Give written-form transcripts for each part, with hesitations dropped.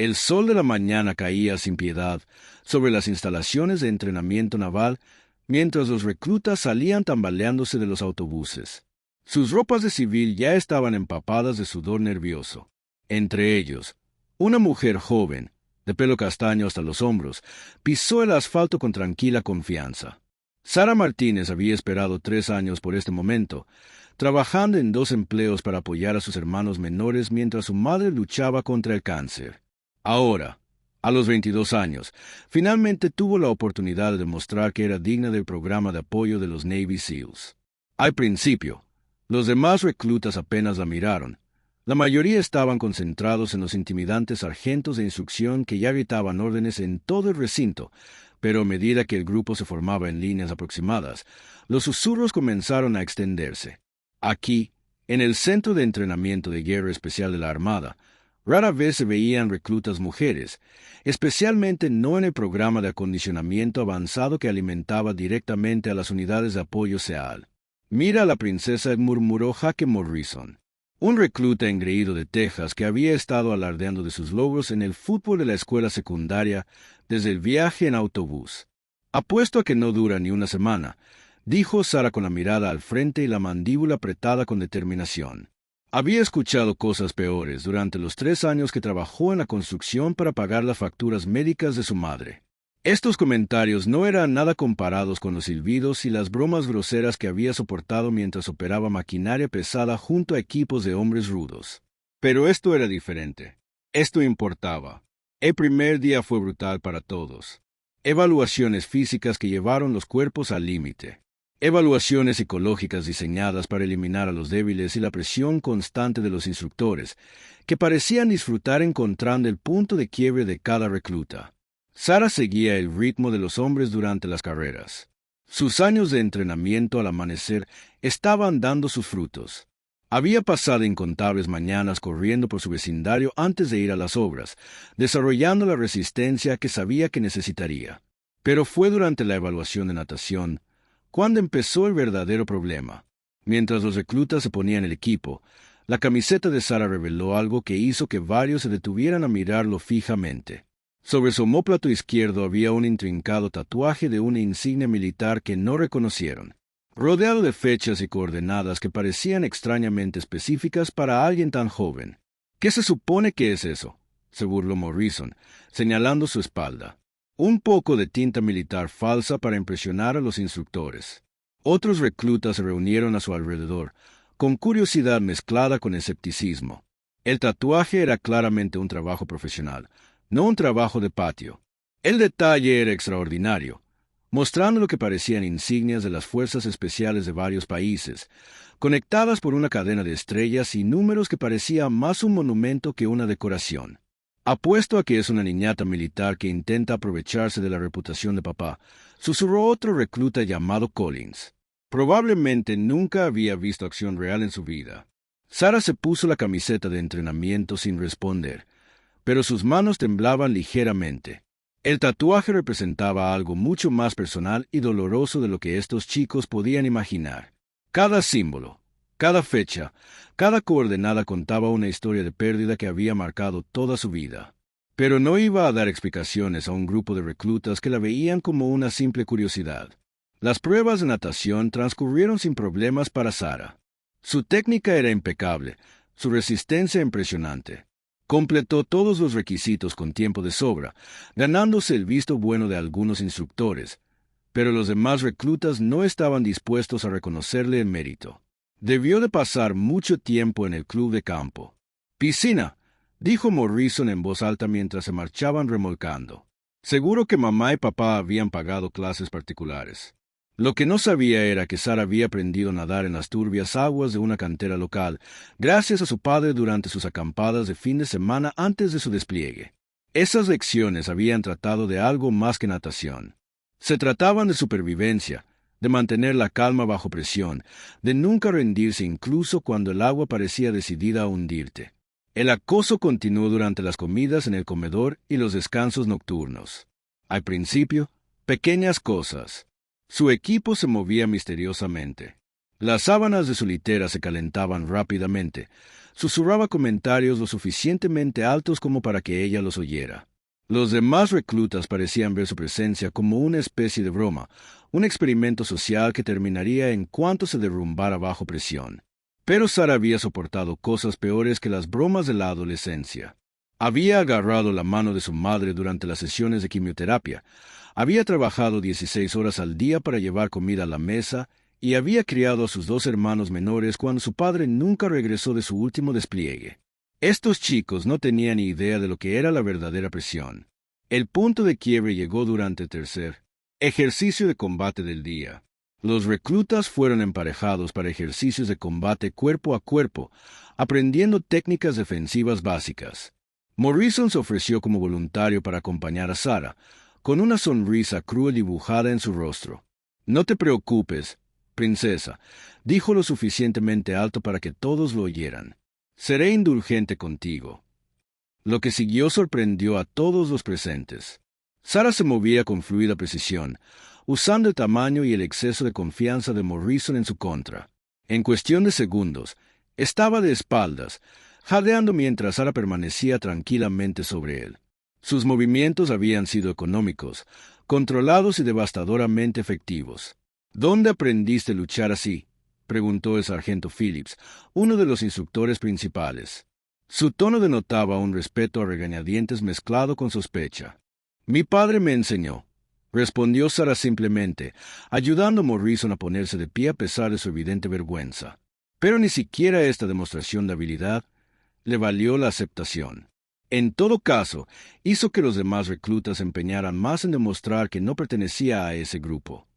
El sol de la mañana caía sin piedad sobre las instalaciones de entrenamiento naval mientras los reclutas salían tambaleándose de los autobuses. Sus ropas de civil ya estaban empapadas de sudor nervioso. Entre ellos, una mujer joven, de pelo castaño hasta los hombros, pisó el asfalto con tranquila confianza. Sara Martínez había esperado 3 años por este momento, trabajando en 2 empleos para apoyar a sus hermanos menores mientras su madre luchaba contra el cáncer. Ahora, a los 22 años, finalmente tuvo la oportunidad de demostrar que era digna del programa de apoyo de los Navy SEALs. Al principio, los demás reclutas apenas la miraron. La mayoría estaban concentrados en los intimidantes sargentos de instrucción que ya gritaban órdenes en todo el recinto, pero a medida que el grupo se formaba en líneas aproximadas, los susurros comenzaron a extenderse. Aquí, en el Centro de Entrenamiento de Guerra Especial de la Armada, rara vez se veían reclutas mujeres, especialmente no en el programa de acondicionamiento avanzado que alimentaba directamente a las unidades de apoyo SEAL. «Mira a la princesa», murmuró Jaque Morrison, un recluta engreído de Texas que había estado alardeando de sus logros en el fútbol de la escuela secundaria desde el viaje en autobús. «Apuesto a que no dura ni una semana», dijo Sara con la mirada al frente y la mandíbula apretada con determinación. Había escuchado cosas peores durante los 3 años que trabajó en la construcción para pagar las facturas médicas de su madre. Estos comentarios no eran nada comparados con los silbidos y las bromas groseras que había soportado mientras operaba maquinaria pesada junto a equipos de hombres rudos. Pero esto era diferente. Esto importaba. El primer día fue brutal para todos. Evaluaciones físicas que llevaron los cuerpos al límite. Evaluaciones psicológicas diseñadas para eliminar a los débiles y la presión constante de los instructores, que parecían disfrutar encontrando el punto de quiebre de cada recluta. Sara seguía el ritmo de los hombres durante las carreras. Sus años de entrenamiento al amanecer estaban dando sus frutos. Había pasado incontables mañanas corriendo por su vecindario antes de ir a las obras, desarrollando la resistencia que sabía que necesitaría. Pero fue durante la evaluación de natación cuando empezó el verdadero problema. Mientras los reclutas se ponían el equipo, la camiseta de Sara reveló algo que hizo que varios se detuvieran a mirarlo fijamente. Sobre su omóplato izquierdo había un intrincado tatuaje de una insignia militar que no reconocieron, rodeado de fechas y coordenadas que parecían extrañamente específicas para alguien tan joven. «¿Qué se supone que es eso?», se burló Morrison, señalando su espalda. «Un poco de tinta militar falsa para impresionar a los instructores». Otros reclutas se reunieron a su alrededor, con curiosidad mezclada con escepticismo. El tatuaje era claramente un trabajo profesional, no un trabajo de patio. El detalle era extraordinario, mostrando lo que parecían insignias de las fuerzas especiales de varios países, conectadas por una cadena de estrellas y números que parecía más un monumento que una decoración. «Apuesto a que es una niñata militar que intenta aprovecharse de la reputación de papá», susurró otro recluta llamado Collins. Probablemente nunca había visto acción real en su vida. Sara se puso la camiseta de entrenamiento sin responder, pero sus manos temblaban ligeramente. El tatuaje representaba algo mucho más personal y doloroso de lo que estos chicos podían imaginar. Cada símbolo, cada fecha, cada coordenada contaba una historia de pérdida que había marcado toda su vida. Pero no iba a dar explicaciones a un grupo de reclutas que la veían como una simple curiosidad. Las pruebas de natación transcurrieron sin problemas para Sara. Su técnica era impecable, su resistencia impresionante. Completó todos los requisitos con tiempo de sobra, ganándose el visto bueno de algunos instructores, pero los demás reclutas no estaban dispuestos a reconocerle el mérito. Debió de pasar mucho tiempo en el club de campo. «Piscina», dijo Morrison en voz alta mientras se marchaban remolcando. Seguro que mamá y papá habían pagado clases particulares. Lo que no sabía era que Sara había aprendido a nadar en las turbias aguas de una cantera local, gracias a su padre durante sus acampadas de fin de semana antes de su despliegue. Esas lecciones habían tratado de algo más que natación. Se trataban de supervivencia, de mantener la calma bajo presión, de nunca rendirse incluso cuando el agua parecía decidida a hundirte. El acoso continuó durante las comidas en el comedor y los descansos nocturnos. Al principio, pequeñas cosas. Su equipo se movía misteriosamente. Las sábanas de su litera se calentaban rápidamente. Susurraba comentarios lo suficientemente altos como para que ella los oyera. Los demás reclutas parecían ver su presencia como una especie de broma, un experimento social que terminaría en cuanto se derrumbara bajo presión. Pero Sara había soportado cosas peores que las bromas de la adolescencia. Había agarrado la mano de su madre durante las sesiones de quimioterapia, había trabajado 16 horas al día para llevar comida a la mesa y había criado a sus 2 hermanos menores cuando su padre nunca regresó de su último despliegue. Estos chicos no tenían ni idea de lo que era la verdadera presión. El punto de quiebre llegó durante el tercer ejercicio de combate del día. Los reclutas fueron emparejados para ejercicios de combate cuerpo a cuerpo, aprendiendo técnicas defensivas básicas. Morrison se ofreció como voluntario para acompañar a Sara, con una sonrisa cruel dibujada en su rostro. «No te preocupes, princesa», dijo lo suficientemente alto para que todos lo oyeran. «Seré indulgente contigo». Lo que siguió sorprendió a todos los presentes. Sara se movía con fluida precisión, usando el tamaño y el exceso de confianza de Morrison en su contra. En cuestión de segundos, estaba de espaldas, jadeando mientras Sara permanecía tranquilamente sobre él. Sus movimientos habían sido económicos, controlados y devastadoramente efectivos. «¿Dónde aprendiste a luchar así?», preguntó el sargento Phillips, uno de los instructores principales. Su tono denotaba un respeto a regañadientes mezclado con sospecha. «Mi padre me enseñó», respondió Sara simplemente, ayudando a Morrison a ponerse de pie a pesar de su evidente vergüenza. Pero ni siquiera esta demostración de habilidad le valió la aceptación. En todo caso, hizo que los demás reclutas se empeñaran más en demostrar que no pertenecía a ese grupo.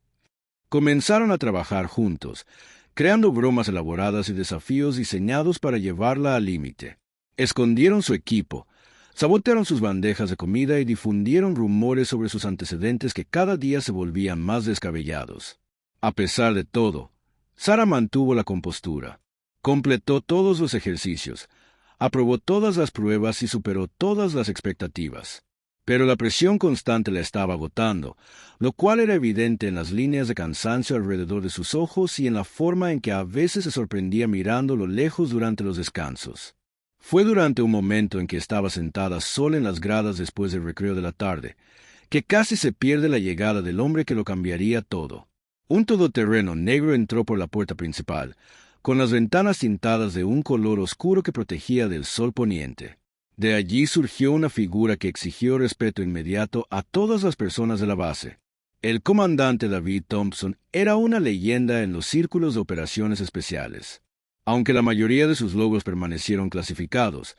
Comenzaron a trabajar juntos, creando bromas elaboradas y desafíos diseñados para llevarla al límite. Escondieron su equipo, sabotearon sus bandejas de comida y difundieron rumores sobre sus antecedentes que cada día se volvían más descabellados. A pesar de todo, Sara mantuvo la compostura. Completó todos los ejercicios, aprobó todas las pruebas y superó todas las expectativas. Pero la presión constante la estaba agotando, lo cual era evidente en las líneas de cansancio alrededor de sus ojos y en la forma en que a veces se sorprendía mirando lo lejos durante los descansos. Fue durante un momento en que estaba sentada sola en las gradas después del recreo de la tarde, que casi se pierde la llegada del hombre que lo cambiaría todo. Un todoterreno negro entró por la puerta principal, con las ventanas tintadas de un color oscuro que protegía del sol poniente. De allí surgió una figura que exigió respeto inmediato a todas las personas de la base. El comandante David Thompson era una leyenda en los círculos de operaciones especiales. Aunque la mayoría de sus logros permanecieron clasificados,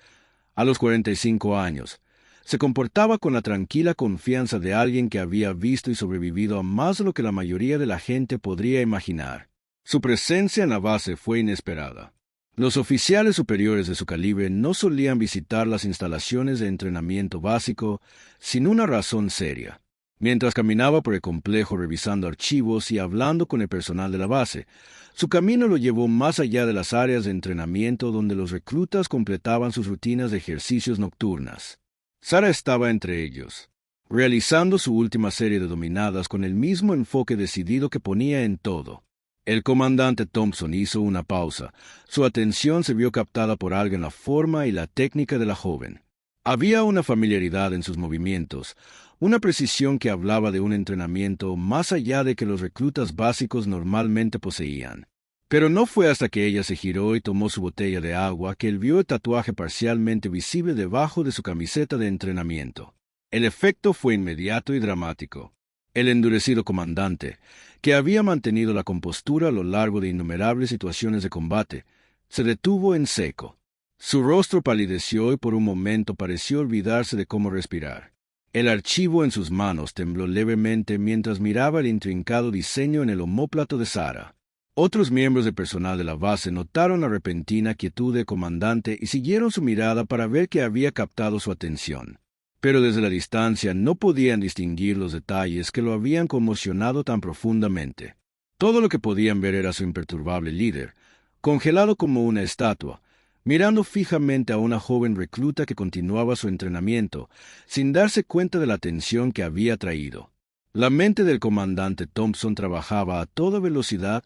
a los 45 años, se comportaba con la tranquila confianza de alguien que había visto y sobrevivido a más de lo que la mayoría de la gente podría imaginar. Su presencia en la base fue inesperada. Los oficiales superiores de su calibre no solían visitar las instalaciones de entrenamiento básico sin una razón seria. Mientras caminaba por el complejo revisando archivos y hablando con el personal de la base, su camino lo llevó más allá de las áreas de entrenamiento donde los reclutas completaban sus rutinas de ejercicios nocturnas. Sara estaba entre ellos, realizando su última serie de dominadas con el mismo enfoque decidido que ponía en todo. El comandante Thompson hizo una pausa. Su atención se vio captada por algo en la forma y la técnica de la joven. Había una familiaridad en sus movimientos, una precisión que hablaba de un entrenamiento más allá de que los reclutas básicos normalmente poseían. Pero no fue hasta que ella se giró y tomó su botella de agua que él vio el tatuaje parcialmente visible debajo de su camiseta de entrenamiento. El efecto fue inmediato y dramático. El endurecido comandante, que había mantenido la compostura a lo largo de innumerables situaciones de combate, se detuvo en seco. Su rostro palideció y por un momento pareció olvidarse de cómo respirar. El archivo en sus manos tembló levemente mientras miraba el intrincado diseño en el omóplato de Sara. Otros miembros del personal de la base notaron la repentina quietud del comandante y siguieron su mirada para ver qué había captado su atención. Pero desde la distancia no podían distinguir los detalles que lo habían conmocionado tan profundamente. Todo lo que podían ver era su imperturbable líder, congelado como una estatua, mirando fijamente a una joven recluta que continuaba su entrenamiento, sin darse cuenta de la tensión que había traído. La mente del comandante Thompson trabajaba a toda velocidad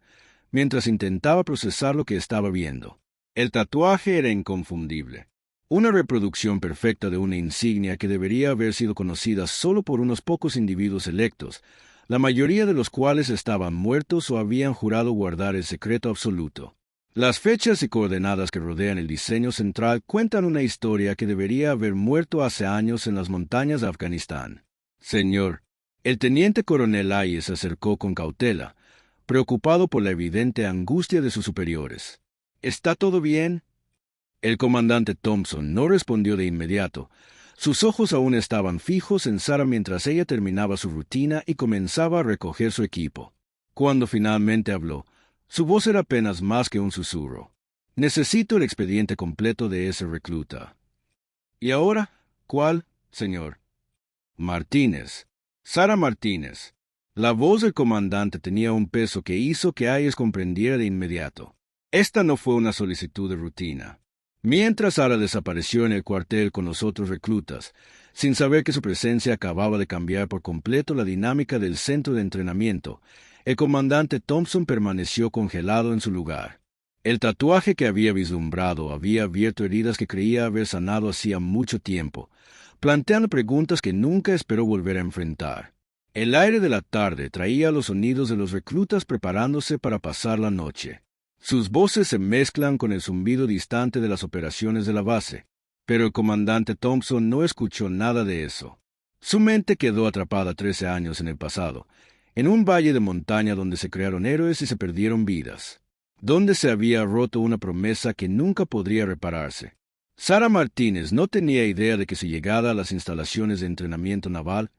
mientras intentaba procesar lo que estaba viendo. El tatuaje era inconfundible. Una reproducción perfecta de una insignia que debería haber sido conocida solo por unos pocos individuos electos, la mayoría de los cuales estaban muertos o habían jurado guardar el secreto absoluto. Las fechas y coordenadas que rodean el diseño central cuentan una historia que debería haber muerto hace años en las montañas de Afganistán. Señor, el teniente coronel Ayes se acercó con cautela, preocupado por la evidente angustia de sus superiores. ¿Está todo bien? El comandante Thompson no respondió de inmediato. Sus ojos aún estaban fijos en Sarah mientras ella terminaba su rutina y comenzaba a recoger su equipo. Cuando finalmente habló, su voz era apenas más que un susurro. Necesito el expediente completo de ese recluta. ¿Y ahora? ¿Cuál, señor? Martínez. Sarah Martínez. La voz del comandante tenía un peso que hizo que Ayes comprendiera de inmediato. Esta no fue una solicitud de rutina. Mientras Sarah desapareció en el cuartel con los otros reclutas, sin saber que su presencia acababa de cambiar por completo la dinámica del centro de entrenamiento, el comandante Thompson permaneció congelado en su lugar. El tatuaje que había vislumbrado había abierto heridas que creía haber sanado hacía mucho tiempo, planteando preguntas que nunca esperó volver a enfrentar. El aire de la tarde traía los sonidos de los reclutas preparándose para pasar la noche. Sus voces se mezclan con el zumbido distante de las operaciones de la base, pero el comandante Thompson no escuchó nada de eso. Su mente quedó atrapada 13 años en el pasado, en un valle de montaña donde se crearon héroes y se perdieron vidas, donde se había roto una promesa que nunca podría repararse. Sarah Martínez no tenía idea de que su llegada a las instalaciones de entrenamiento naval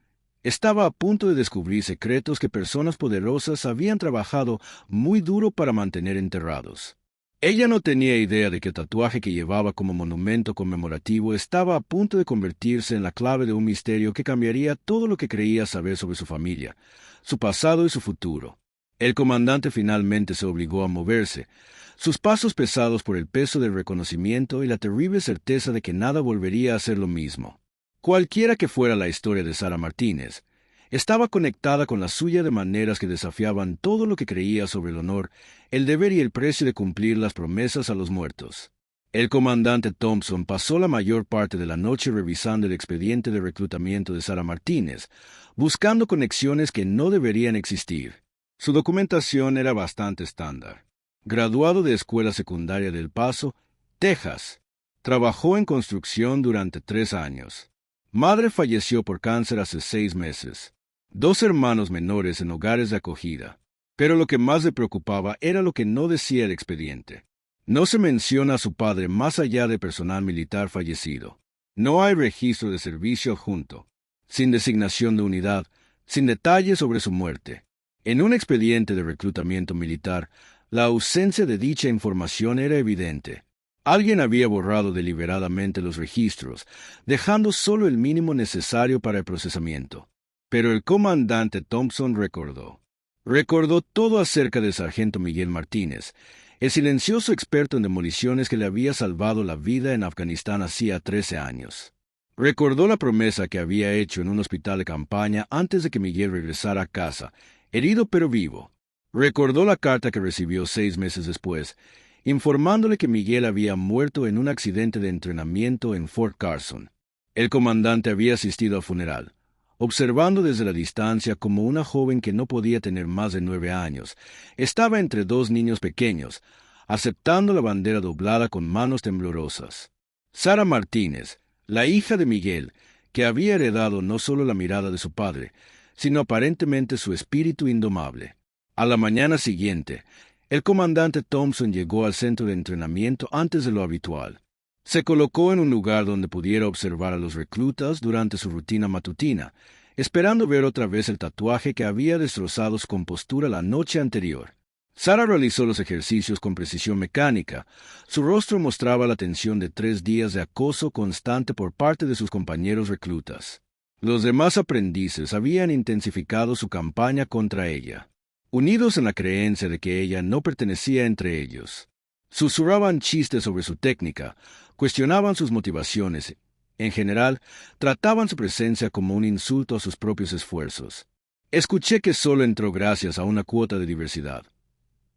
estaba a punto de descubrir secretos que personas poderosas habían trabajado muy duro para mantener enterrados. Ella no tenía idea de que el tatuaje que llevaba como monumento conmemorativo estaba a punto de convertirse en la clave de un misterio que cambiaría todo lo que creía saber sobre su familia, su pasado y su futuro. El comandante finalmente se obligó a moverse, sus pasos pesados por el peso del reconocimiento y la terrible certeza de que nada volvería a ser lo mismo. Cualquiera que fuera la historia de Sarah Martínez, estaba conectada con la suya de maneras que desafiaban todo lo que creía sobre el honor, el deber y el precio de cumplir las promesas a los muertos. El comandante Thompson pasó la mayor parte de la noche revisando el expediente de reclutamiento de Sarah Martínez, buscando conexiones que no deberían existir. Su documentación era bastante estándar. Graduado de Escuela Secundaria del Paso, Texas. Trabajó en construcción durante 3 años. Madre falleció por cáncer hace 6 meses. 2 hermanos menores en hogares de acogida. Pero lo que más le preocupaba era lo que no decía el expediente. No se menciona a su padre más allá de personal militar fallecido. No hay registro de servicio adjunto, sin designación de unidad, sin detalles sobre su muerte. En un expediente de reclutamiento militar, la ausencia de dicha información era evidente. Alguien había borrado deliberadamente los registros, dejando solo el mínimo necesario para el procesamiento. Pero el comandante Thompson recordó. Recordó todo acerca del sargento Miguel Martínez, el silencioso experto en demoliciones que le había salvado la vida en Afganistán hacía 13 años. Recordó la promesa que había hecho en un hospital de campaña antes de que Miguel regresara a casa, herido pero vivo. Recordó la carta que recibió 6 meses después, informándole que Miguel había muerto en un accidente de entrenamiento en Fort Carson. El comandante había asistido al funeral, observando desde la distancia como una joven que no podía tener más de 9 años, estaba entre 2 niños pequeños, aceptando la bandera doblada con manos temblorosas. Sarah Martínez, la hija de Miguel, que había heredado no solo la mirada de su padre, sino aparentemente su espíritu indomable. A la mañana siguiente, el comandante Thompson llegó al centro de entrenamiento antes de lo habitual. Se colocó en un lugar donde pudiera observar a los reclutas durante su rutina matutina, esperando ver otra vez el tatuaje que había destrozado su compostura la noche anterior. Sarah realizó los ejercicios con precisión mecánica. Su rostro mostraba la tensión de 3 días de acoso constante por parte de sus compañeros reclutas. Los demás aprendices habían intensificado su campaña contra ella, unidos en la creencia de que ella no pertenecía entre ellos. Susurraban chistes sobre su técnica, cuestionaban sus motivaciones. En general, trataban su presencia como un insulto a sus propios esfuerzos. Escuché que solo entró gracias a una cuota de diversidad.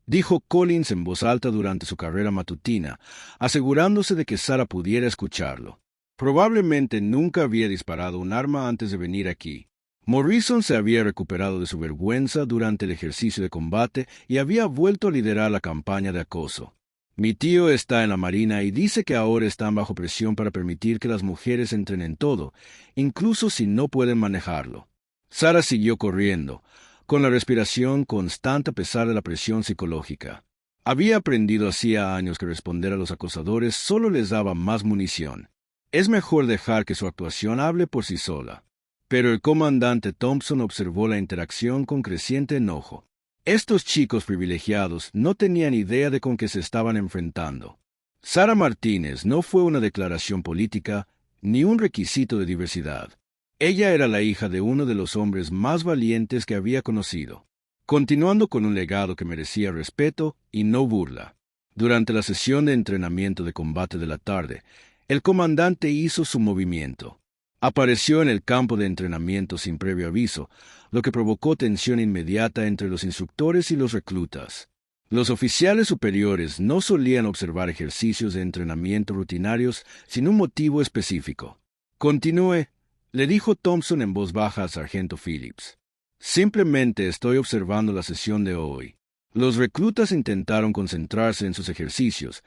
dijo Collins en voz alta durante su carrera matutina, asegurándose de que Sarah pudiera escucharlo. Probablemente nunca había disparado un arma antes de venir aquí. Morrison se había recuperado de su vergüenza durante el ejercicio de combate y había vuelto a liderar la campaña de acoso. Mi tío está en la Marina y dice que ahora están bajo presión para permitir que las mujeres entren en todo, incluso si no pueden manejarlo. Sarah siguió corriendo, con la respiración constante a pesar de la presión psicológica. Había aprendido hacía años que responder a los acosadores solo les daba más munición. Es mejor dejar que su actuación hable por sí sola. Pero el comandante Thompson observó la interacción con creciente enojo. Estos chicos privilegiados no tenían idea de con qué se estaban enfrentando. Sarah Martínez no fue una declaración política ni un requisito de diversidad. Ella era la hija de uno de los hombres más valientes que había conocido, continuando con un legado que merecía respeto y no burla. Durante la sesión de entrenamiento de combate de la tarde, el comandante hizo su movimiento. Apareció en el campo de entrenamiento sin previo aviso, lo que provocó tensión inmediata entre los instructores y los reclutas. Los oficiales superiores no solían observar ejercicios de entrenamiento rutinarios sin un motivo específico. Continúe, le dijo Thompson en voz baja al sargento Phillips. Simplemente estoy observando la sesión de hoy. Los reclutas intentaron concentrarse en sus ejercicios,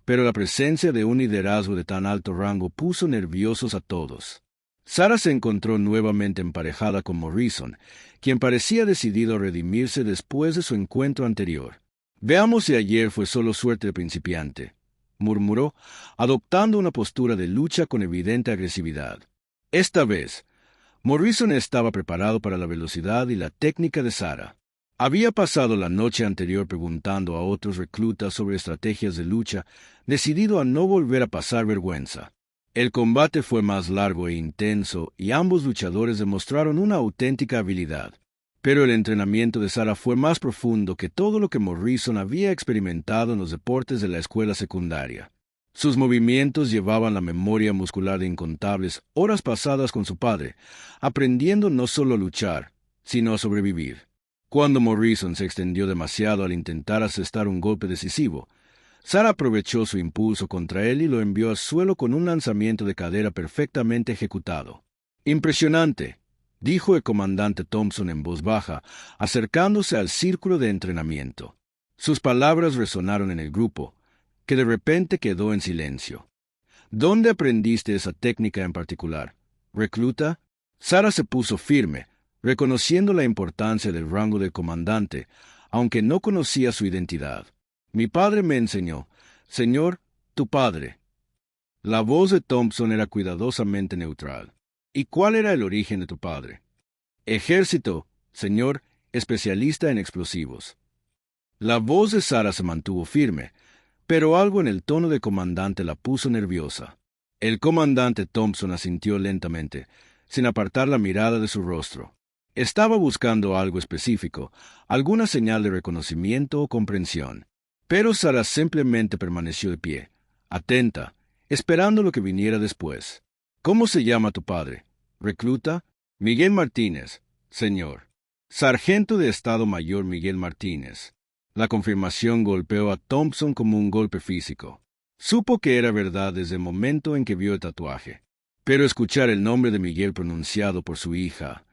pero la presencia de un liderazgo de tan alto rango puso nerviosos a todos. Sarah se encontró nuevamente emparejada con Morrison, quien parecía decidido a redimirse después de su encuentro anterior. Veamos si ayer fue solo suerte de principiante, murmuró, adoptando una postura de lucha con evidente agresividad. Esta vez, Morrison estaba preparado para la velocidad y la técnica de Sarah. Había pasado la noche anterior preguntando a otros reclutas sobre estrategias de lucha, decidido a no volver a pasar vergüenza. El combate fue más largo e intenso y ambos luchadores demostraron una auténtica habilidad. Pero el entrenamiento de Sarah fue más profundo que todo lo que Morrison había experimentado en los deportes de la escuela secundaria. Sus movimientos llevaban la memoria muscular de incontables horas pasadas con su padre, aprendiendo no solo a luchar, sino a sobrevivir. Cuando Morrison se extendió demasiado al intentar asestar un golpe decisivo, Sarah aprovechó su impulso contra él y lo envió al suelo con un lanzamiento de cadera perfectamente ejecutado. «Impresionante», dijo el comandante Thompson en voz baja, acercándose al círculo de entrenamiento. Sus palabras resonaron en el grupo, que de repente quedó en silencio. «¿Dónde aprendiste esa técnica en particular, recluta?» Sarah se puso firme, reconociendo la importancia del rango del comandante, aunque no conocía su identidad. «Mi padre me enseñó, señor, tu padre». La voz de Thompson era cuidadosamente neutral. «¿Y cuál era el origen de tu padre?» «Ejército, señor, especialista en explosivos». La voz de Sarah se mantuvo firme, pero algo en el tono del comandante la puso nerviosa. El comandante Thompson asintió lentamente, sin apartar la mirada de su rostro. Estaba buscando algo específico, alguna señal de reconocimiento o comprensión. Pero Sarah simplemente permaneció de pie, atenta, esperando lo que viniera después. «¿Cómo se llama tu padre, recluta?» «Miguel Martínez, señor». «Sargento de Estado Mayor Miguel Martínez». La confirmación golpeó a Thompson como un golpe físico. Supo que era verdad desde el momento en que vio el tatuaje. Pero escuchar el nombre de Miguel pronunciado por su hija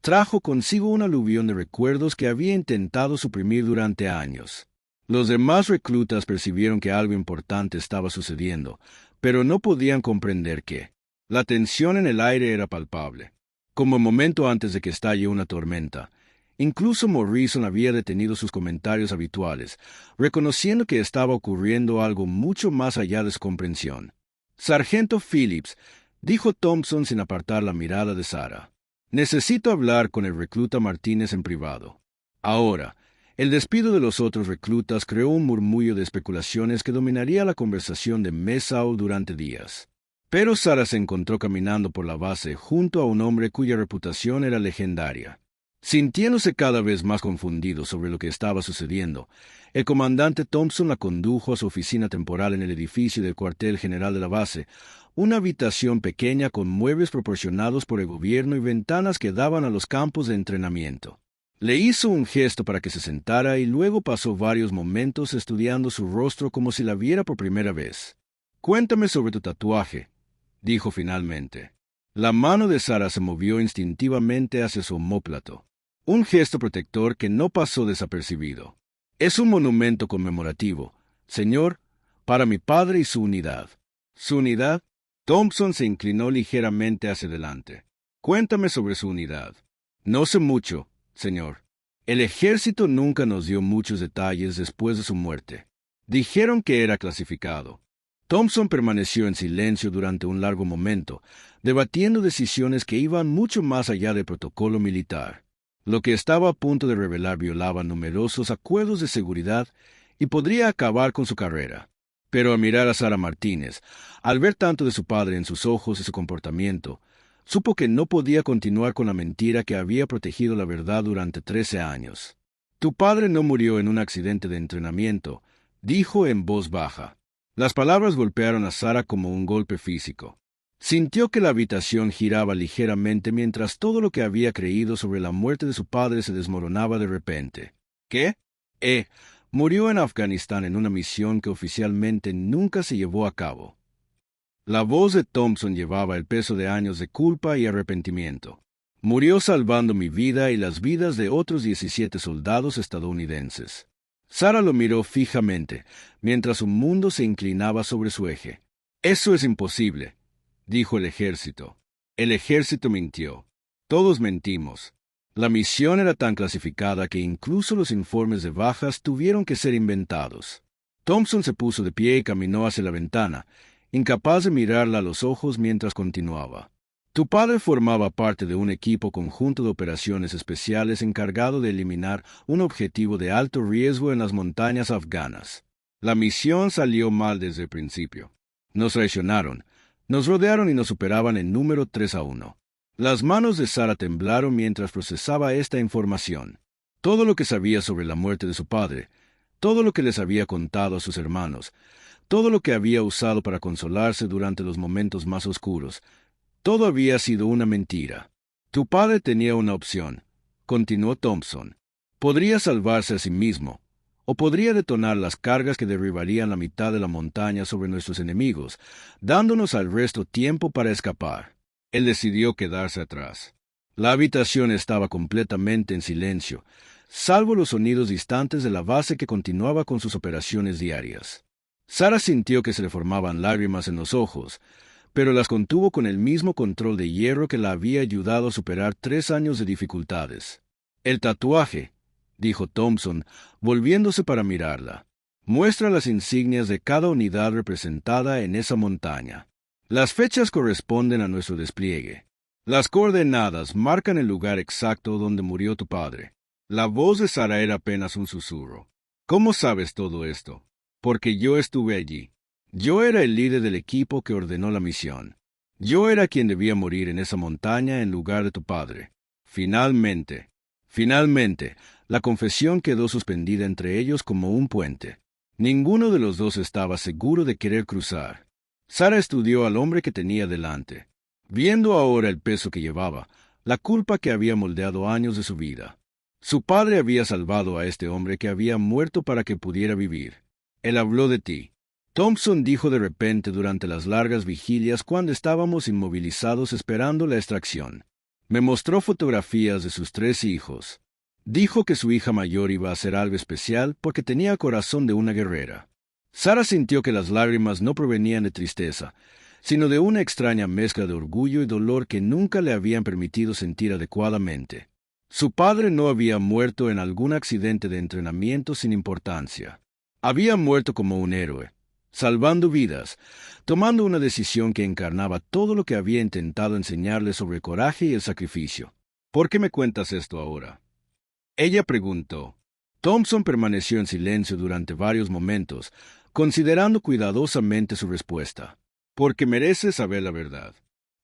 trajo consigo un aluvión de recuerdos que había intentado suprimir durante años. Los demás reclutas percibieron que algo importante estaba sucediendo, pero no podían comprender qué. La tensión en el aire era palpable, como el momento antes de que estalle una tormenta. Incluso Morrison había detenido sus comentarios habituales, reconociendo que estaba ocurriendo algo mucho más allá de su comprensión. «Sargento Phillips», dijo Thompson sin apartar la mirada de Sarah, «necesito hablar con el recluta Martínez en privado». Ahora, el despido de los otros reclutas creó un murmullo de especulaciones que dominaría la conversación de Messaul durante días. Pero Sarah se encontró caminando por la base junto a un hombre cuya reputación era legendaria. Sintiéndose cada vez más confundido sobre lo que estaba sucediendo, el comandante Thompson la condujo a su oficina temporal en el edificio del cuartel general de la base, una habitación pequeña con muebles proporcionados por el gobierno y ventanas que daban a los campos de entrenamiento. Le hizo un gesto para que se sentara y luego pasó varios momentos estudiando su rostro como si la viera por primera vez. «Cuéntame sobre tu tatuaje», dijo finalmente. La mano de Sara se movió instintivamente hacia su omóplato, un gesto protector que no pasó desapercibido. «Es un monumento conmemorativo, señor, para mi padre y su unidad». ¿Su unidad? Thompson se inclinó ligeramente hacia adelante. «Cuéntame sobre su unidad». «No sé mucho, señor. El ejército nunca nos dio muchos detalles después de su muerte. Dijeron que era clasificado». Thompson permaneció en silencio durante un largo momento, debatiendo decisiones que iban mucho más allá del protocolo militar. Lo que estaba a punto de revelar violaba numerosos acuerdos de seguridad y podría acabar con su carrera. Pero al mirar a Sara Martínez, al ver tanto de su padre en sus ojos y su comportamiento, supo que no podía continuar con la mentira que había protegido la verdad durante 13 años. «Tu padre no murió en un accidente de entrenamiento», dijo en voz baja. Las palabras golpearon a Sara como un golpe físico. Sintió que la habitación giraba ligeramente mientras todo lo que había creído sobre la muerte de su padre se desmoronaba de repente. ¿Qué? Murió en Afganistán en una misión que oficialmente nunca se llevó a cabo. La voz de Thompson llevaba el peso de años de culpa y arrepentimiento. «Murió salvando mi vida y las vidas de otros 17 soldados estadounidenses». Sara lo miró fijamente, mientras su mundo se inclinaba sobre su eje. «Eso es imposible», dijo el ejército. El ejército mintió. Todos mentimos. La misión era tan clasificada que incluso los informes de bajas tuvieron que ser inventados. Thompson se puso de pie y caminó hacia la ventana, incapaz de mirarla a los ojos mientras continuaba. «Tu padre formaba parte de un equipo conjunto de operaciones especiales encargado de eliminar un objetivo de alto riesgo en las montañas afganas. La misión salió mal desde el principio. Nos traicionaron, nos rodearon y nos superaban en número 3-1. Las manos de Sara temblaron mientras procesaba esta información. Todo lo que sabía sobre la muerte de su padre, todo lo que les había contado a sus hermanos, todo lo que había usado para consolarse durante los momentos más oscuros, todo había sido una mentira. «Tu padre tenía una opción», continuó Thompson. «Podría salvarse a sí mismo, o podría detonar las cargas que derribarían la mitad de la montaña sobre nuestros enemigos, dándonos al resto tiempo para escapar». Él decidió quedarse atrás. La habitación estaba completamente en silencio, salvo los sonidos distantes de la base que continuaba con sus operaciones diarias. Sara sintió que se le formaban lágrimas en los ojos, pero las contuvo con el mismo control de hierro que la había ayudado a superar 3 años de dificultades. «El tatuaje», dijo Thompson, volviéndose para mirarla, «muestra las insignias de cada unidad representada en esa montaña. Las fechas corresponden a nuestro despliegue. Las coordenadas marcan el lugar exacto donde murió tu padre». La voz de Sara era apenas un susurro. «¿Cómo sabes todo esto?» «Porque yo estuve allí. Yo era el líder del equipo que ordenó la misión. Yo era quien debía morir en esa montaña en lugar de tu padre». Finalmente, la confesión quedó suspendida entre ellos como un puente. Ninguno de los dos estaba seguro de querer cruzar. Sara estudió al hombre que tenía delante, viendo ahora el peso que llevaba, la culpa que había moldeado años de su vida. Su padre había salvado a este hombre que había muerto para que pudiera vivir. «Él habló de ti», Thompson dijo de repente durante las largas vigilias cuando estábamos inmovilizados esperando la extracción. «Me mostró fotografías de sus 3 hijos. Dijo que su hija mayor iba a ser algo especial porque tenía corazón de una guerrera». Sara sintió que las lágrimas no provenían de tristeza, sino de una extraña mezcla de orgullo y dolor que nunca le habían permitido sentir adecuadamente. Su padre no había muerto en algún accidente de entrenamiento sin importancia. Había muerto como un héroe, salvando vidas, tomando una decisión que encarnaba todo lo que había intentado enseñarle sobre el coraje y el sacrificio. «¿Por qué me cuentas esto ahora?», ella preguntó. Thompson permaneció en silencio durante varios momentos, considerando cuidadosamente su respuesta. «Porque mereces saber la verdad.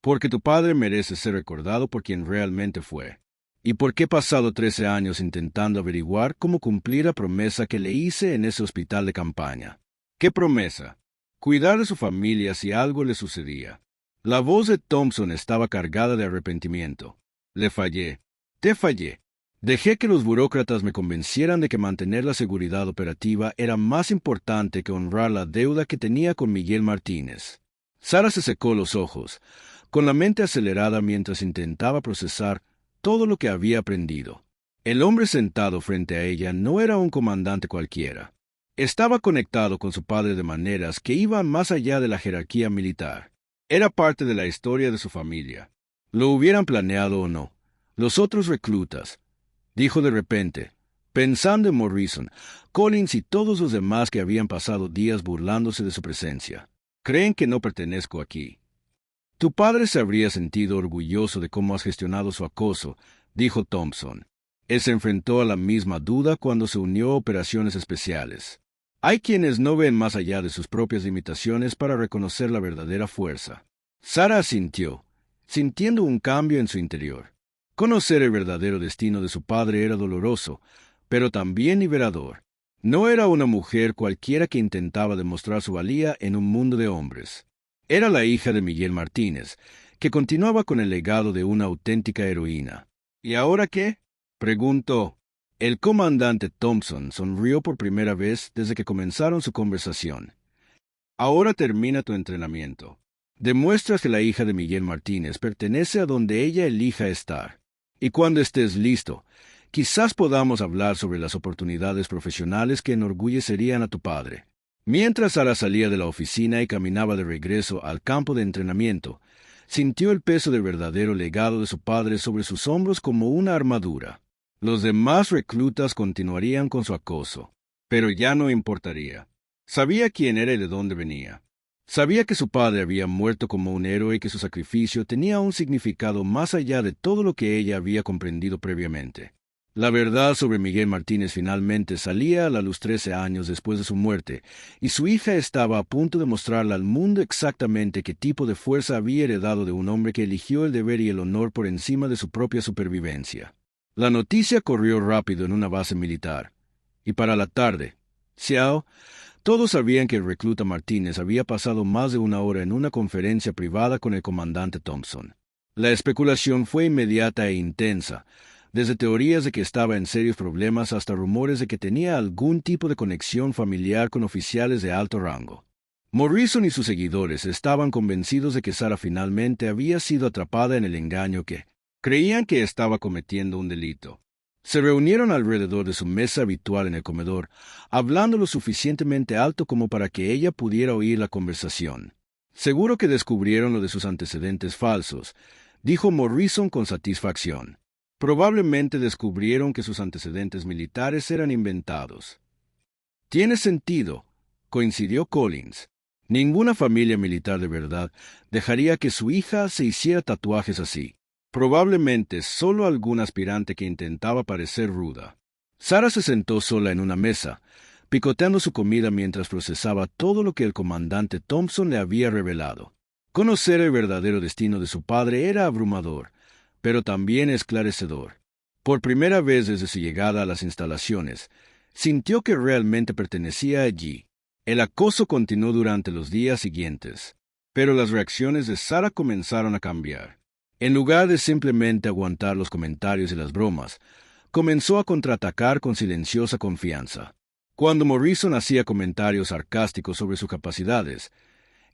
Porque tu padre merece ser recordado por quien realmente fue. Y porque he pasado 13 años intentando averiguar cómo cumplir la promesa que le hice en ese hospital de campaña». «¿Qué promesa?». «Cuidar de su familia si algo le sucedía». La voz de Thompson estaba cargada de arrepentimiento. «Le fallé. Te fallé. Dejé que los burócratas me convencieran de que mantener la seguridad operativa era más importante que honrar la deuda que tenía con Miguel Martínez. Sara se secó los ojos, con la mente acelerada mientras intentaba procesar todo lo que había aprendido. El hombre sentado frente a ella no era un comandante cualquiera. Estaba conectado con su padre de maneras que iban más allá de la jerarquía militar. Era parte de la historia de su familia. Lo hubieran planeado o no. Los otros reclutas, dijo de repente, pensando en Morrison, Collins y todos los demás que habían pasado días burlándose de su presencia. Creen que no pertenezco aquí. Tu padre se habría sentido orgulloso de cómo has gestionado su acoso, dijo Thompson. Él se enfrentó a la misma duda cuando se unió a operaciones especiales. Hay quienes no ven más allá de sus propias limitaciones para reconocer la verdadera fuerza. Sara asintió, sintiendo un cambio en su interior. Conocer el verdadero destino de su padre era doloroso, pero también liberador. No era una mujer cualquiera que intentaba demostrar su valía en un mundo de hombres. Era la hija de Miguel Martínez, que continuaba con el legado de una auténtica heroína. ¿Y ahora qué?, preguntó. El comandante Thompson sonrió por primera vez desde que comenzaron su conversación. Ahora termina tu entrenamiento. Demuestras que la hija de Miguel Martínez pertenece a donde ella elija estar. Y cuando estés listo, quizás podamos hablar sobre las oportunidades profesionales que enorgullecerían a tu padre. Mientras Sara salía de la oficina y caminaba de regreso al campo de entrenamiento, sintió el peso del verdadero legado de su padre sobre sus hombros como una armadura. Los demás reclutas continuarían con su acoso, pero ya no importaría. Sabía quién era y de dónde venía. Sabía que su padre había muerto como un héroe y que su sacrificio tenía un significado más allá de todo lo que ella había comprendido previamente. La verdad sobre Miguel Martínez finalmente salía a la luz 13 años después de su muerte, y su hija estaba a punto de mostrarle al mundo exactamente qué tipo de fuerza había heredado de un hombre que eligió el deber y el honor por encima de su propia supervivencia. La noticia corrió rápido en una base militar, y para la tarde, todos sabían que el recluta Martínez había pasado más de una hora en una conferencia privada con el comandante Thompson. La especulación fue inmediata e intensa, desde teorías de que estaba en serios problemas hasta rumores de que tenía algún tipo de conexión familiar con oficiales de alto rango. Morrison y sus seguidores estaban convencidos de que Sara finalmente había sido atrapada en el engaño que creían que estaba cometiendo un delito. Se reunieron alrededor de su mesa habitual en el comedor, hablando lo suficientemente alto como para que ella pudiera oír la conversación. Seguro que descubrieron lo de sus antecedentes falsos, dijo Morrison con satisfacción. Probablemente descubrieron que sus antecedentes militares eran inventados. Tiene sentido, coincidió Collins. Ninguna familia militar de verdad dejaría que su hija se hiciera tatuajes así. Probablemente solo algún aspirante que intentaba parecer ruda. Sara se sentó sola en una mesa, picoteando su comida mientras procesaba todo lo que el comandante Thompson le había revelado. Conocer el verdadero destino de su padre era abrumador, pero también esclarecedor. Por primera vez desde su llegada a las instalaciones, sintió que realmente pertenecía allí. El acoso continuó durante los días siguientes, pero las reacciones de Sara comenzaron a cambiar. En lugar de simplemente aguantar los comentarios y las bromas, comenzó a contraatacar con silenciosa confianza. Cuando Morrison hacía comentarios sarcásticos sobre sus capacidades,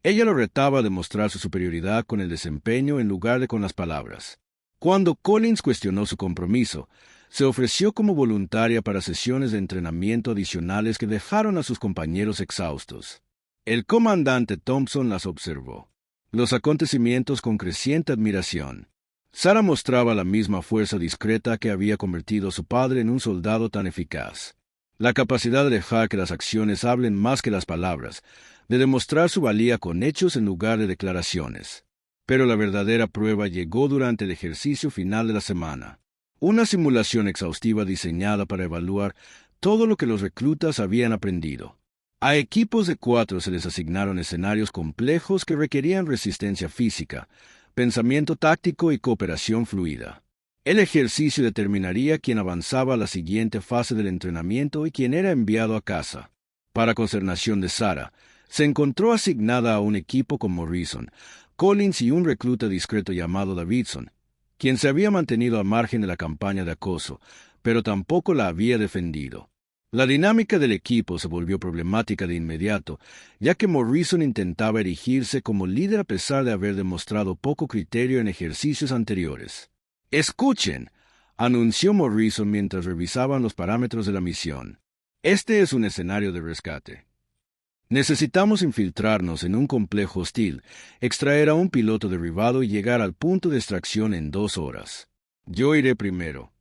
ella lo retaba a demostrar su superioridad con el desempeño en lugar de con las palabras. Cuando Collins cuestionó su compromiso, se ofreció como voluntaria para sesiones de entrenamiento adicionales que dejaron a sus compañeros exhaustos. El comandante Thompson las observó los acontecimientos con creciente admiración. Sara mostraba la misma fuerza discreta que había convertido a su padre en un soldado tan eficaz. La capacidad de dejar que las acciones hablen más que las palabras, de demostrar su valía con hechos en lugar de declaraciones. Pero la verdadera prueba llegó durante el ejercicio final de la semana. Una simulación exhaustiva diseñada para evaluar todo lo que los reclutas habían aprendido. A equipos de 4 se les asignaron escenarios complejos que requerían resistencia física, pensamiento táctico y cooperación fluida. El ejercicio determinaría quién avanzaba a la siguiente fase del entrenamiento y quién era enviado a casa. Para consternación de Sara, se encontró asignada a un equipo con Morrison, Collins y un recluta discreto llamado Davidson, quien se había mantenido al margen de la campaña de acoso, pero tampoco la había defendido. La dinámica del equipo se volvió problemática de inmediato, ya que Morrison intentaba erigirse como líder a pesar de haber demostrado poco criterio en ejercicios anteriores. «Escuchen», anunció Morrison mientras revisaban los parámetros de la misión. «Este es un escenario de rescate. Necesitamos infiltrarnos en un complejo hostil, extraer a un piloto derribado y llegar al punto de extracción en 2 horas. Yo iré primero.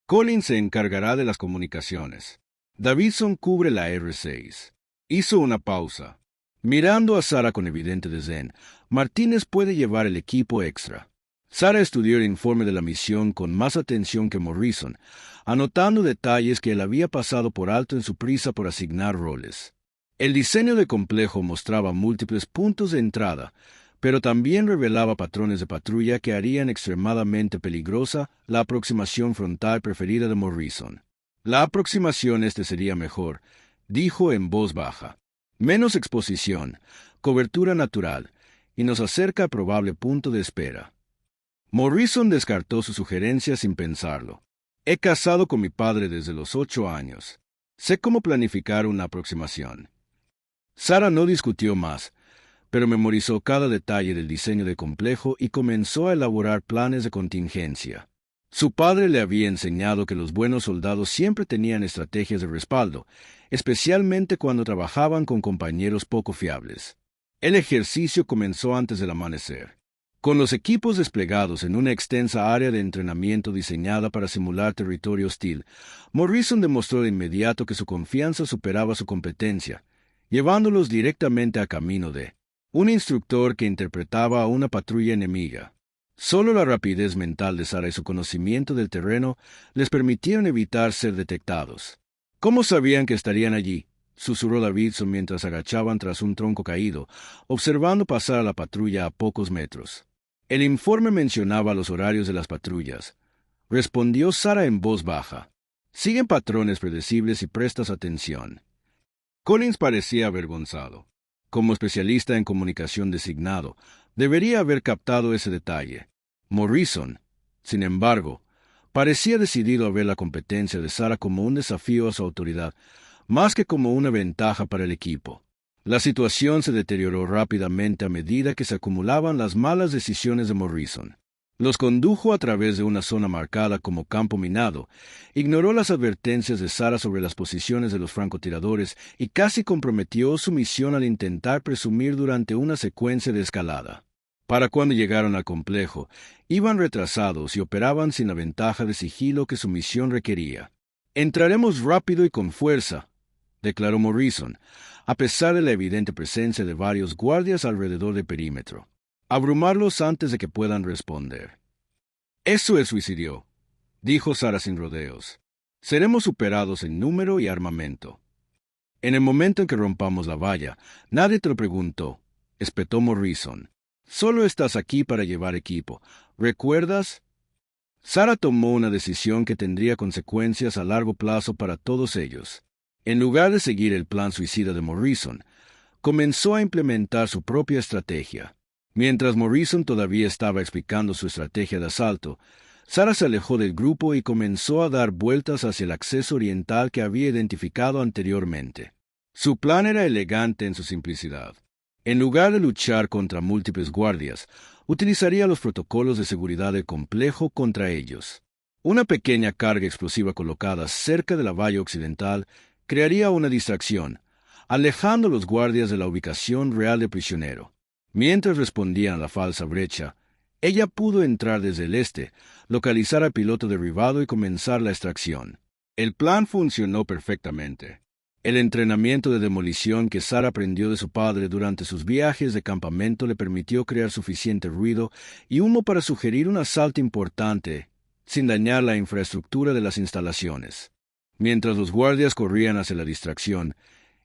Collins se encargará de las comunicaciones. Davidson cubre la R6. Hizo una pausa. Mirando a Sara con evidente desdén, Martínez puede llevar el equipo extra. Sara estudió el informe de la misión con más atención que Morrison, anotando detalles que él había pasado por alto en su prisa por asignar roles. El diseño del complejo mostraba múltiples puntos de entrada, pero también revelaba patrones de patrulla que harían extremadamente peligrosa la aproximación frontal preferida de Morrison. «La aproximación sería mejor», dijo en voz baja. «Menos exposición, cobertura natural, y nos acerca al probable punto de espera». Morrison descartó su sugerencia sin pensarlo. «He casado con mi padre desde los 8 años. Sé cómo planificar una aproximación». Sara no discutió más, pero memorizó cada detalle del diseño del complejo y comenzó a elaborar planes de contingencia. Su padre le había enseñado que los buenos soldados siempre tenían estrategias de respaldo, especialmente cuando trabajaban con compañeros poco fiables. El ejercicio comenzó antes del amanecer. Con los equipos desplegados en una extensa área de entrenamiento diseñada para simular territorio hostil, Morrison demostró de inmediato que su confianza superaba su competencia, llevándolos directamente a camino de un instructor que interpretaba a una patrulla enemiga. Solo la rapidez mental de Sara y su conocimiento del terreno les permitieron evitar ser detectados. «¿Cómo sabían que estarían allí?», susurró Davidson mientras agachaban tras un tronco caído, observando pasar a la patrulla a pocos metros. «El informe mencionaba los horarios de las patrullas», respondió Sara en voz baja. «Siguen patrones predecibles y prestas atención». Collins parecía avergonzado. Como especialista en comunicación designado, debería haber captado ese detalle. Morrison, sin embargo, parecía decidido a ver la competencia de Sara como un desafío a su autoridad, más que como una ventaja para el equipo. La situación se deterioró rápidamente a medida que se acumulaban las malas decisiones de Morrison. Los condujo a través de una zona marcada como campo minado, ignoró las advertencias de Sara sobre las posiciones de los francotiradores y casi comprometió su misión al intentar presumir durante una secuencia de escalada. Para cuando llegaron al complejo, iban retrasados y operaban sin la ventaja de sigilo que su misión requería. «Entraremos rápido y con fuerza», declaró Morrison, a pesar de la evidente presencia de varios guardias alrededor del perímetro. «Abrumarlos antes de que puedan responder». «Eso es suicidio», dijo Sara sin rodeos. «Seremos superados en número y armamento». «En el momento en que rompamos la valla, nadie te lo preguntó», espetó Morrison. «Solo estás aquí para llevar equipo. ¿Recuerdas?» Sara tomó una decisión que tendría consecuencias a largo plazo para todos ellos. En lugar de seguir el plan suicida de Morrison, comenzó a implementar su propia estrategia. Mientras Morrison todavía estaba explicando su estrategia de asalto, Sara se alejó del grupo y comenzó a dar vueltas hacia el acceso oriental que había identificado anteriormente. Su plan era elegante en su simplicidad. En lugar de luchar contra múltiples guardias, utilizaría los protocolos de seguridad del complejo contra ellos. Una pequeña carga explosiva colocada cerca de la valla occidental crearía una distracción, alejando a los guardias de la ubicación real del prisionero. Mientras respondían a la falsa brecha, ella pudo entrar desde el este, localizar al piloto derribado y comenzar la extracción. El plan funcionó perfectamente. El entrenamiento de demolición que Sara aprendió de su padre durante sus viajes de campamento le permitió crear suficiente ruido y humo para sugerir un asalto importante, sin dañar la infraestructura de las instalaciones. Mientras los guardias corrían hacia la distracción,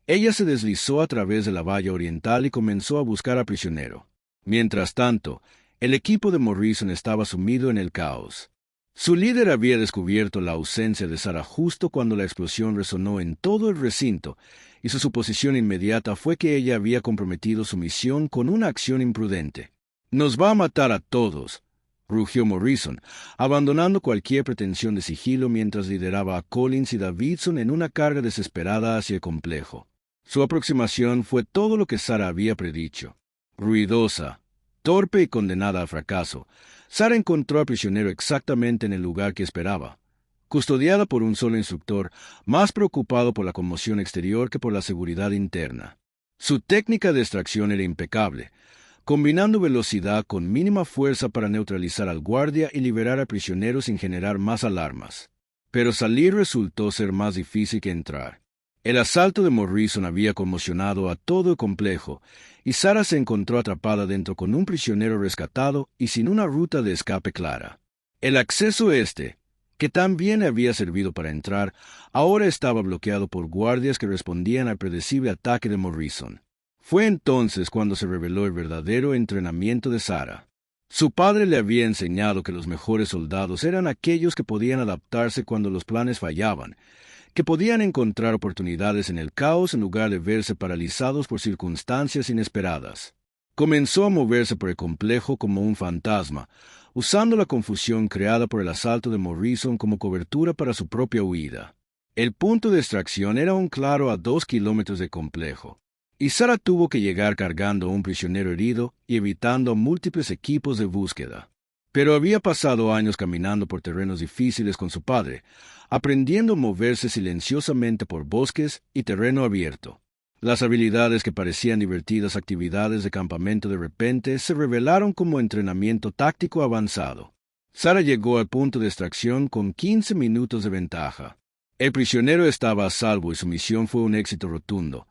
ella se deslizó a través de la valla oriental y comenzó a buscar al prisionero. Mientras tanto, el equipo de Morrison estaba sumido en el caos. Su líder había descubierto la ausencia de Sara justo cuando la explosión resonó en todo el recinto, y su suposición inmediata fue que ella había comprometido su misión con una acción imprudente. «Nos va a matar a todos», rugió Morrison, abandonando cualquier pretensión de sigilo mientras lideraba a Collins y Davidson en una carga desesperada hacia el complejo. Su aproximación fue todo lo que Sarah había predicho. Ruidosa, torpe y condenada al fracaso, Sarah encontró al prisionero exactamente en el lugar que esperaba, custodiada por un solo instructor, más preocupado por la conmoción exterior que por la seguridad interna. Su técnica de extracción era impecable, combinando velocidad con mínima fuerza para neutralizar al guardia y liberar al prisionero sin generar más alarmas. Pero salir resultó ser más difícil que entrar. El asalto de Morrison había conmocionado a todo el complejo, y Sarah se encontró atrapada dentro con un prisionero rescatado y sin una ruta de escape clara. El acceso que tan bien le había servido para entrar, ahora estaba bloqueado por guardias que respondían al predecible ataque de Morrison. Fue entonces cuando se reveló el verdadero entrenamiento de Sarah. Su padre le había enseñado que los mejores soldados eran aquellos que podían adaptarse cuando los planes fallaban, que podían encontrar oportunidades en el caos en lugar de verse paralizados por circunstancias inesperadas. Comenzó a moverse por el complejo como un fantasma, usando la confusión creada por el asalto de Morrison como cobertura para su propia huida. El punto de extracción era un claro a 2 kilómetros del complejo, y Sarah tuvo que llegar cargando a un prisionero herido y evitando múltiples equipos de búsqueda. Pero había pasado años caminando por terrenos difíciles con su padre, aprendiendo a moverse silenciosamente por bosques y terreno abierto. Las habilidades que parecían divertidas actividades de campamento de repente se revelaron como entrenamiento táctico avanzado. Sarah llegó al punto de extracción con 15 minutos de ventaja. El prisionero estaba a salvo y su misión fue un éxito rotundo,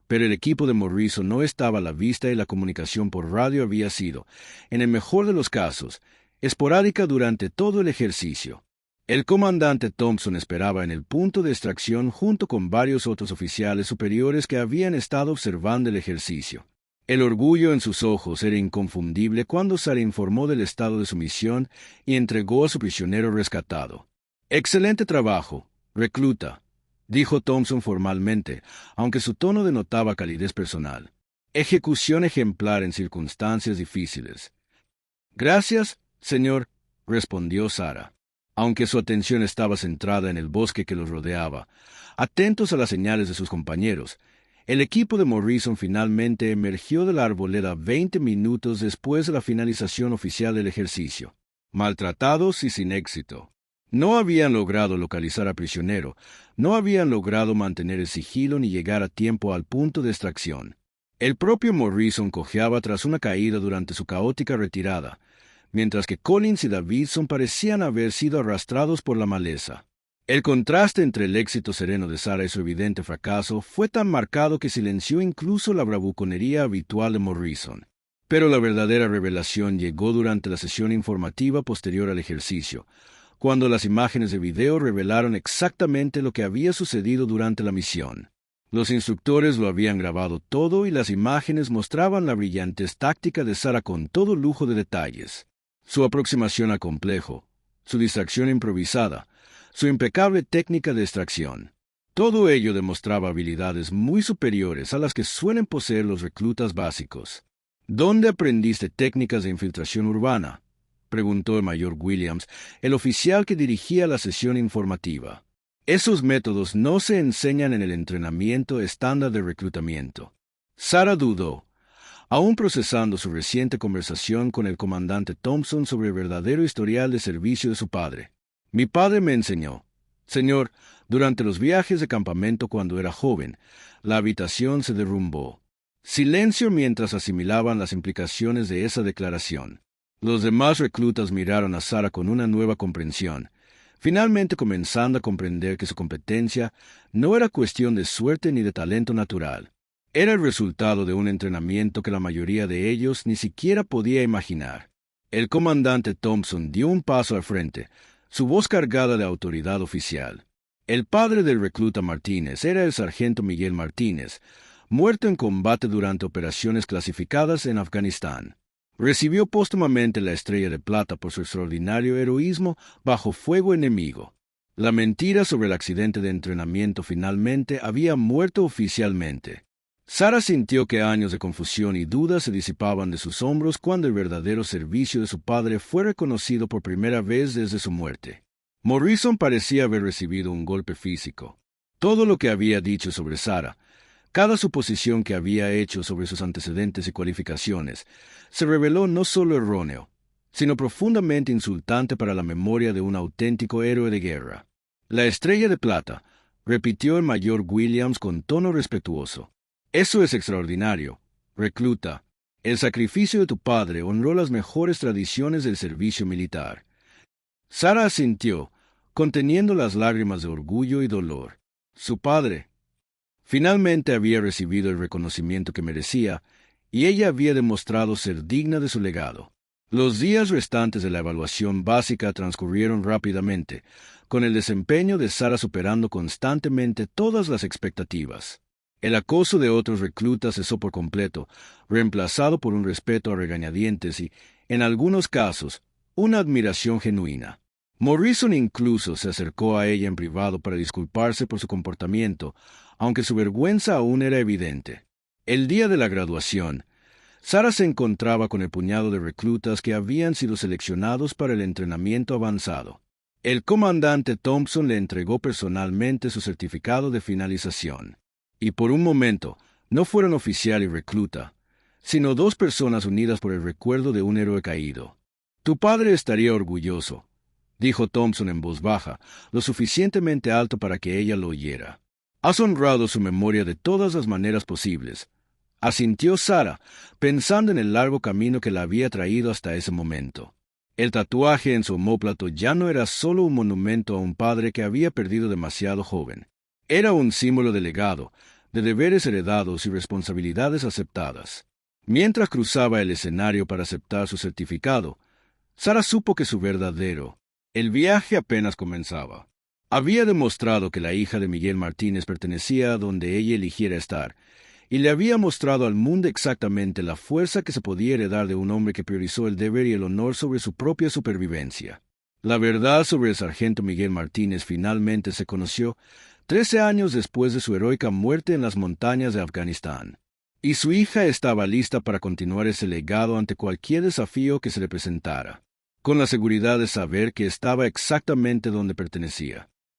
pero el equipo de Morrison no estaba a la vista y la comunicación por radio había sido, en el mejor de los casos, esporádica durante todo el ejercicio. El comandante Thompson esperaba en el punto de extracción junto con varios otros oficiales superiores que habían estado observando el ejercicio. El orgullo en sus ojos era inconfundible cuando Sarah informó del estado de su misión y entregó a su prisionero rescatado. «Excelente trabajo, recluta», dijo Thompson formalmente, aunque su tono denotaba calidez personal. «Ejecución ejemplar en circunstancias difíciles». «Gracias, señor», respondió Sarah, aunque su atención estaba centrada en el bosque que los rodeaba. Atentos a las señales de sus compañeros, el equipo de Morrison finalmente emergió de la arboleda 20 minutos después de la finalización oficial del ejercicio, maltratados y sin éxito. No habían logrado localizar al prisionero, no habían logrado mantener el sigilo ni llegar a tiempo al punto de extracción. El propio Morrison cojeaba tras una caída durante su caótica retirada, mientras que Collins y Davidson parecían haber sido arrastrados por la maleza. El contraste entre el éxito sereno de Sarah y su evidente fracaso fue tan marcado que silenció incluso la bravuconería habitual de Morrison. Pero la verdadera revelación llegó durante la sesión informativa posterior al ejercicio, cuando las imágenes de video revelaron exactamente lo que había sucedido durante la misión. Los instructores lo habían grabado todo y las imágenes mostraban la brillantez táctica de Sarah con todo lujo de detalles. Su aproximación al complejo, su distracción improvisada, su impecable técnica de extracción. Todo ello demostraba habilidades muy superiores a las que suelen poseer los reclutas básicos. «¿Dónde aprendiste técnicas de infiltración urbana?», preguntó el mayor Williams, el oficial que dirigía la sesión informativa. «Esos métodos no se enseñan en el entrenamiento estándar de reclutamiento». Sarah dudó, aún procesando su reciente conversación con el comandante Thompson sobre el verdadero historial de servicio de su padre. «Mi padre me enseñó, señor, durante los viajes de campamento cuando era joven, la habitación se derrumbó». Silencio mientras asimilaban las implicaciones de esa declaración. Los demás reclutas miraron a Sarah con una nueva comprensión, finalmente comenzando a comprender que su competencia no era cuestión de suerte ni de talento natural. Era el resultado de un entrenamiento que la mayoría de ellos ni siquiera podía imaginar. El comandante Thompson dio un paso al frente, su voz cargada de autoridad oficial. El padre del recluta Martínez era el sargento Miguel Martínez, muerto en combate durante operaciones clasificadas en Afganistán. Recibió póstumamente la Estrella de Plata por su extraordinario heroísmo bajo fuego enemigo. La mentira sobre el accidente de entrenamiento finalmente había muerto oficialmente. Sara sintió que años de confusión y duda se disipaban de sus hombros cuando el verdadero servicio de su padre fue reconocido por primera vez desde su muerte. Morrison parecía haber recibido un golpe físico. Todo lo que había dicho sobre Sara, cada suposición que había hecho sobre sus antecedentes y cualificaciones, se reveló no solo erróneo, sino profundamente insultante para la memoria de un auténtico héroe de guerra. La estrella de plata, repitió el mayor Williams con tono respetuoso. Eso es extraordinario. Recluta, el sacrificio de tu padre honró las mejores tradiciones del servicio militar. Sara asintió, conteniendo las lágrimas de orgullo y dolor. Su padre finalmente había recibido el reconocimiento que merecía, y ella había demostrado ser digna de su legado. Los días restantes de la evaluación básica transcurrieron rápidamente, con el desempeño de Sara superando constantemente todas las expectativas. El acoso de otros reclutas cesó por completo, reemplazado por un respeto a regañadientes y, en algunos casos, una admiración genuina. Morrison incluso se acercó a ella en privado para disculparse por su comportamiento, aunque su vergüenza aún era evidente. El día de la graduación, Sara se encontraba con el puñado de reclutas que habían sido seleccionados para el entrenamiento avanzado. El comandante Thompson le entregó personalmente su certificado de finalización. Y por un momento, no fueron oficial y recluta, sino dos personas unidas por el recuerdo de un héroe caído. Tu padre estaría orgulloso, dijo Thompson en voz baja, lo suficientemente alto para que ella lo oyera. Has honrado su memoria de todas las maneras posibles, asintió Sara, pensando en el largo camino que la había traído hasta ese momento. El tatuaje en su omóplato ya no era solo un monumento a un padre que había perdido demasiado joven. Era un símbolo de legado, de deberes heredados y responsabilidades aceptadas. Mientras cruzaba el escenario para aceptar su certificado, Sara supo que el viaje apenas comenzaba. Había demostrado que la hija de Miguel Martínez pertenecía a donde ella eligiera estar, y le había mostrado al mundo exactamente la fuerza que se podía heredar de un hombre que priorizó el deber y el honor sobre su propia supervivencia. La verdad sobre el sargento Miguel Martínez finalmente se conoció 13 años después de su heroica muerte en las montañas de Afganistán. Y su hija estaba lista para continuar ese legado ante cualquier desafío que se le presentara, con la seguridad de saber que estaba exactamente donde pertenecía.